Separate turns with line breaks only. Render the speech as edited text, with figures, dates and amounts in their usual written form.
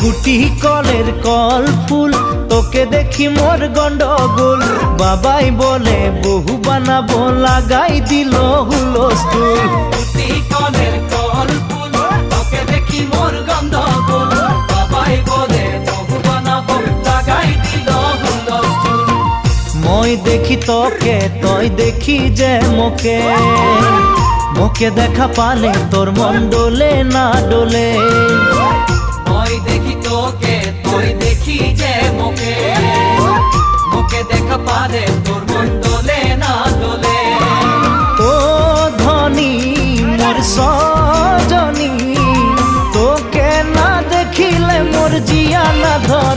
গুটি কলের কল ফুল, তোকে দেখি মোর গন্ডগোল। বাবাই বলে বহু বানাবো, লাগাই দিল হুলস্থুল।
গুটি কলের কল ফুল, তোকে দেখি মোর গন্ডগোল। বাবাই বলে বহু বানাবো, লাগাই দিল হুলস্থুল।
মই দেখি তোকে, তই দেখি যে মোকে, মোকে দেখা পালে তোর মন ডোলে না ডোলে।
মই দেখি তোকে, তুই দেখি যে মোকে, মোকে দেখা পালে তোর মন দোলে না দোলে।
ও ধনী মোর সজনী, তোকে না দেখিলে মোর জিয়া না ধরে।